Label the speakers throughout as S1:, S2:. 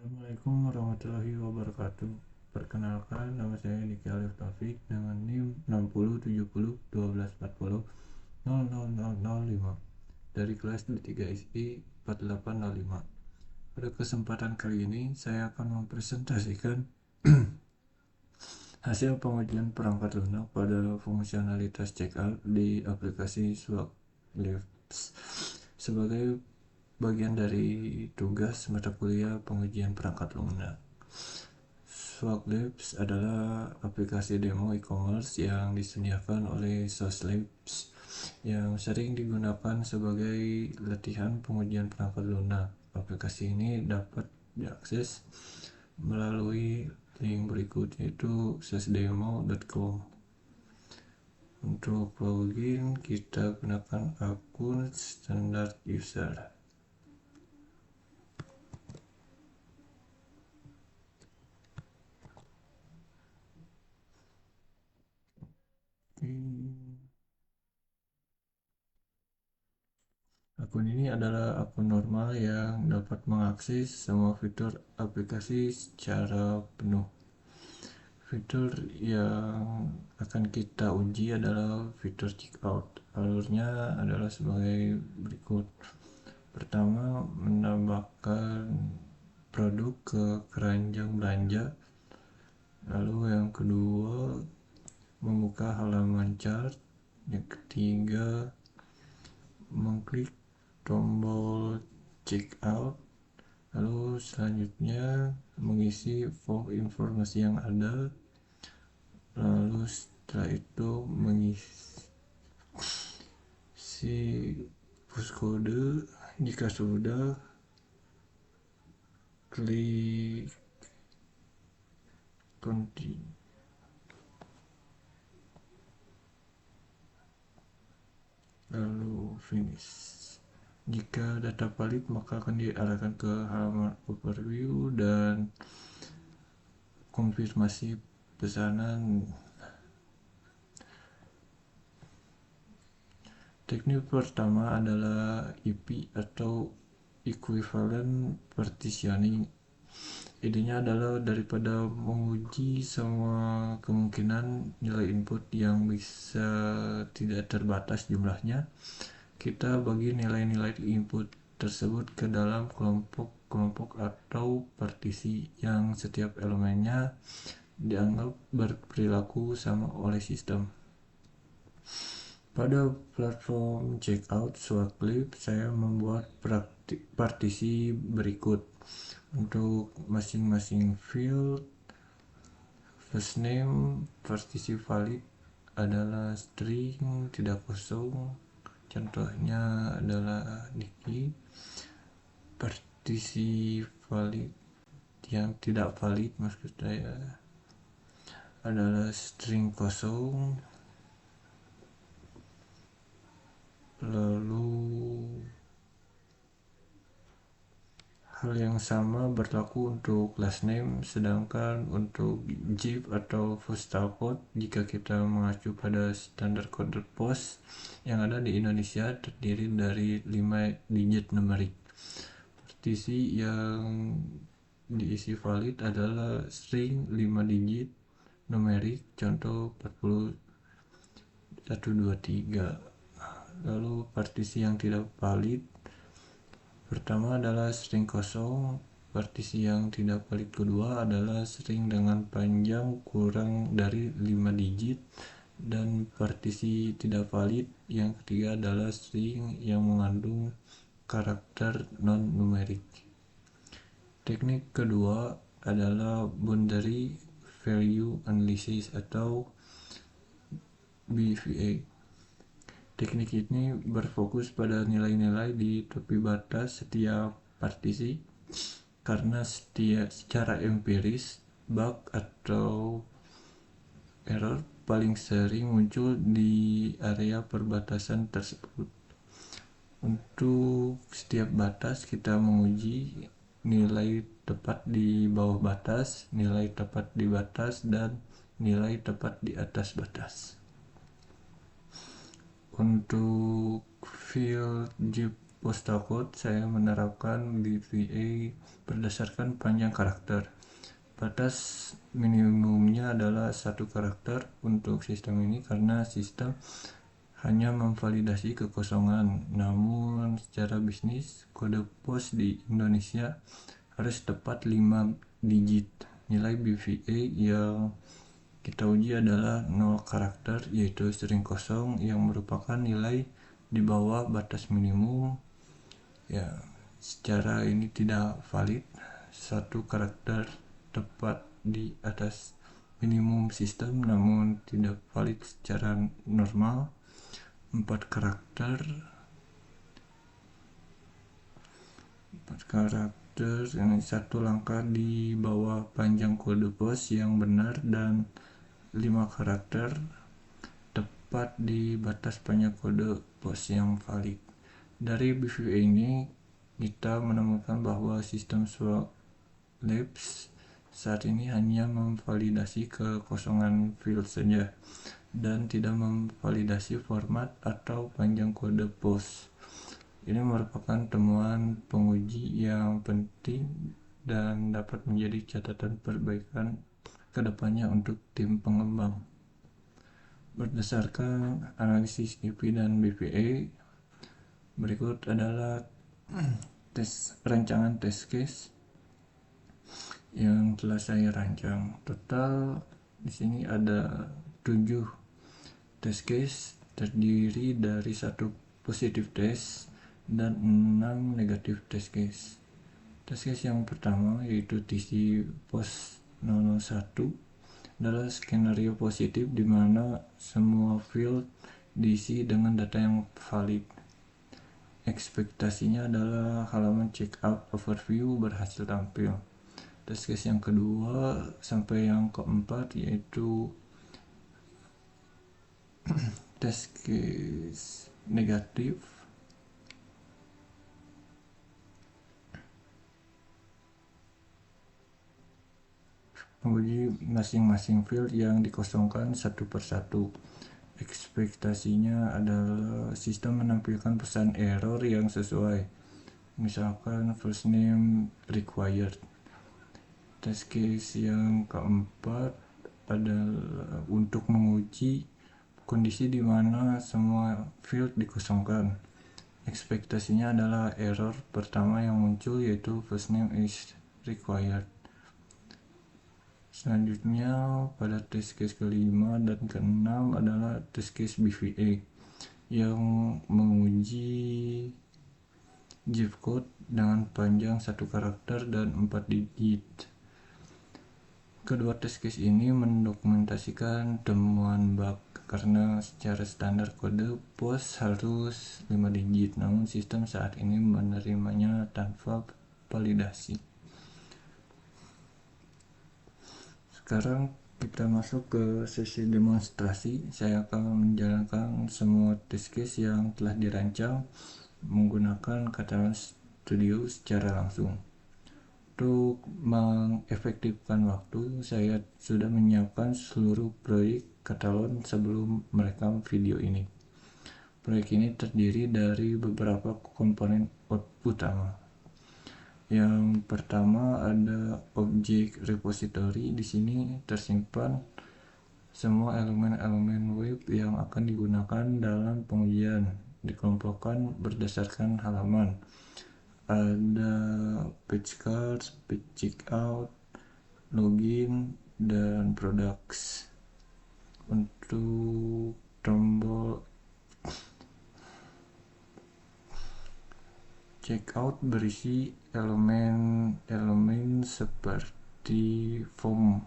S1: Assalamualaikum warahmatullahi wabarakatuh. Perkenalkan, nama saya Diki Alif Taufik dengan NIM 60701240000005 dari kelas D3 SI 4805. Pada kesempatan kali ini saya akan mempresentasikan hasil pengujian perangkat lunak pada fungsionalitas checkout di aplikasi SwagLabs sebagai bagian dari tugas mata kuliah pengujian perangkat lunak. SwagLabs adalah aplikasi demo e-commerce yang disediakan oleh SwagLabs yang sering digunakan sebagai latihan pengujian perangkat lunak. Aplikasi ini dapat diakses melalui link berikut, yaitu swagdemo.com. Untuk login, kita gunakan akun standard user. Akun ini adalah akun normal yang dapat mengakses semua fitur aplikasi secara penuh. Fitur yang akan kita uji adalah fitur checkout. Alurnya adalah sebagai berikut. Pertama, menambahkan produk ke keranjang belanja. Lalu yang kedua, membuka halaman chart. Yang ketiga, mengklik tombol checkout. Lalu selanjutnya mengisi form informasi yang ada. Lalu setelah itu mengisi push kode. Jika sudah, klik continue. Lalu finish. Jika data valid, maka akan diarahkan ke halaman overview dan konfirmasi pesanan. Teknik pertama adalah EP atau equivalent partitioning. Idenya adalah daripada menguji semua kemungkinan nilai input yang bisa tidak terbatas jumlahnya, kita bagi nilai-nilai input tersebut ke dalam kelompok-kelompok atau partisi yang setiap elemennya dianggap berperilaku sama oleh sistem. Pada platform checkout SwagLabs, saya membuat partisi berikut. Untuk masing-masing field, first name, partisi valid adalah string, tidak kosong. Contohnya adalah Diki. Partisi valid yang tidak valid maksud saya adalah string kosong. Lalu hal yang sama berlaku untuk last name, sedangkan untuk zip atau postal code, jika kita mengacu pada standar kode pos yang ada di Indonesia, terdiri dari 5 digit numerik. Partisi yang diisi valid adalah string 5 digit numerik, contoh 4123. Lalu partisi yang tidak valid, pertama adalah string kosong. Partisi yang tidak valid kedua adalah string dengan panjang kurang dari 5 digit. Dan partisi tidak valid yang ketiga adalah string yang mengandung karakter non-numerik. Teknik kedua adalah boundary value analysis atau BVA. Teknik ini berfokus pada nilai-nilai di tepi batas setiap partisi, karena secara empiris bug atau error paling sering muncul di area perbatasan tersebut. Untuk setiap batas kita menguji nilai tepat di bawah batas, nilai tepat di batas, dan nilai tepat di atas batas. Untuk field zip postal code, saya menerapkan BVA berdasarkan panjang karakter. Batas minimumnya adalah 1 karakter untuk sistem ini karena sistem hanya memvalidasi kekosongan. Namun secara bisnis, kode pos di Indonesia harus tepat 5 digit. Nilai BVA yang kita uji adalah 0 karakter, yaitu string kosong yang merupakan nilai di bawah batas minimum. Ya, secara ini tidak valid. 1 karakter tepat di atas minimum sistem namun tidak valid secara normal. 4 karakter 4 karakter ini 1 langkah di bawah panjang kode pos yang benar, dan 5 karakter tepat di batas panjang kode pos yang valid. Dari BVA ini kita menemukan bahwa sistem Swap Labs saat ini hanya memvalidasi kekosongan field saja dan tidak memvalidasi format atau panjang kode pos. Ini merupakan temuan penguji yang penting dan dapat menjadi catatan perbaikan kedepannya untuk tim pengembang. Berdasarkan analisis IP dan BPA, berikut adalah rancangan test case yang telah saya rancang. Total di sini ada 7 test case, terdiri dari 1 positif test dan 6 negatif test case. Test case yang pertama yaitu TC POS 001 adalah skenario positif di mana semua field diisi dengan data yang valid. Ekspektasinya adalah halaman checkout overview berhasil tampil. Test case yang kedua sampai yang keempat yaitu test case negatif menguji masing-masing field yang dikosongkan satu persatu. Ekspektasinya adalah sistem menampilkan pesan error yang sesuai, misalkan first name required. Test case yang keempat adalah untuk menguji kondisi di mana semua field dikosongkan. Ekspektasinya adalah error pertama yang muncul yaitu first name is required. Selanjutnya pada test case kelima dan keenam adalah test case BVA yang menguji zip code dengan panjang 1 karakter dan 4 digit. Kedua test case ini mendokumentasikan temuan bug karena secara standar kode pos harus 5 digit, namun sistem saat ini menerimanya tanpa validasi. Sekarang kita masuk ke sesi demonstrasi. Saya akan menjalankan semua test case yang telah dirancang menggunakan Catalan Studio secara langsung. Untuk mengefektifkan waktu, saya sudah menyiapkan seluruh proyek Catalan sebelum merekam video ini. Proyek ini terdiri dari beberapa komponen utama. Yang pertama ada objek repository. Di sini tersimpan semua elemen-elemen web yang akan digunakan dalam pengujian, dikelompokkan berdasarkan halaman. Ada page cards, page checkout, login, dan products. Untuk tombol checkout berisi elemen-elemen seperti form,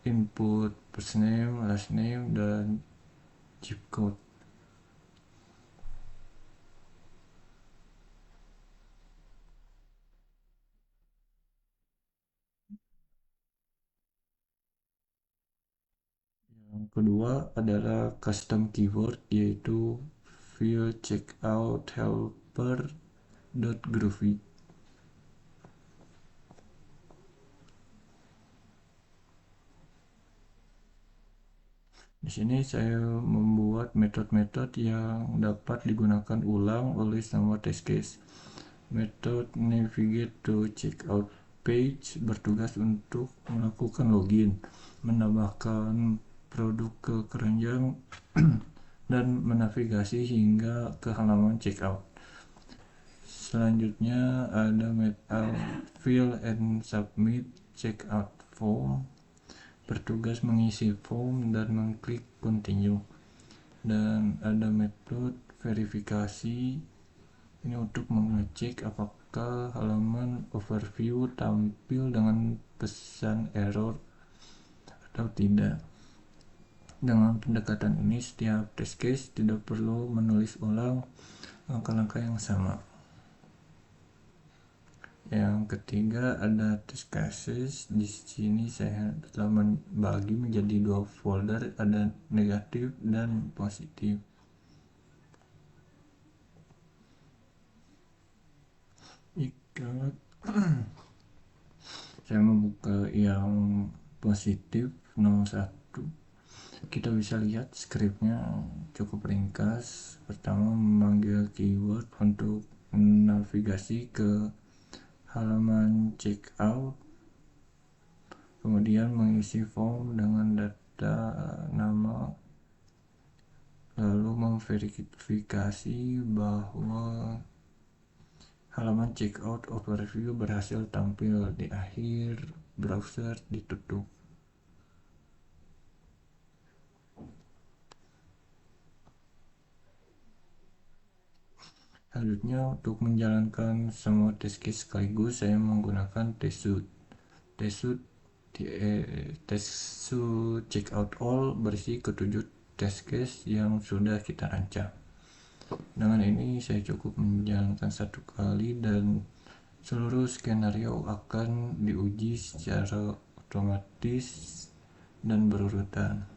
S1: input first name, last name, dan zip code. Yang kedua adalah custom keyword, yaitu field checkout helper.groovy. Di sini saya membuat metode-metode yang dapat digunakan ulang oleh semua test case. Metode navigate to checkout page bertugas untuk melakukan login, menambahkan produk ke keranjang, dan menavigasi hingga ke halaman checkout. Selanjutnya ada metode fill and submit checkout form, bertugas mengisi form dan mengklik continue. Dan ada metode verifikasi, ini untuk mengecek apakah halaman overview tampil dengan pesan error atau tidak. Dengan pendekatan ini, setiap test case tidak perlu menulis ulang langkah-langkah yang sama. Yang ketiga ada test cases. Di sini saya telah membagi menjadi 2 folder, ada negatif dan positif. Jika saya membuka yang positif nomor 1, kita bisa lihat skripnya cukup ringkas. Pertama, memanggil keyword untuk navigasi ke halaman checkout, kemudian mengisi form dengan data nama, lalu memverifikasi bahwa halaman checkout overview berhasil tampil di akhir browser ditutup. Selanjutnya, untuk menjalankan semua test case sekaligus, saya menggunakan test suite. Test suite checkout all berisi ketujuh test case yang sudah kita rancang. Dengan ini saya cukup menjalankan satu kali dan seluruh skenario akan diuji secara otomatis dan berurutan.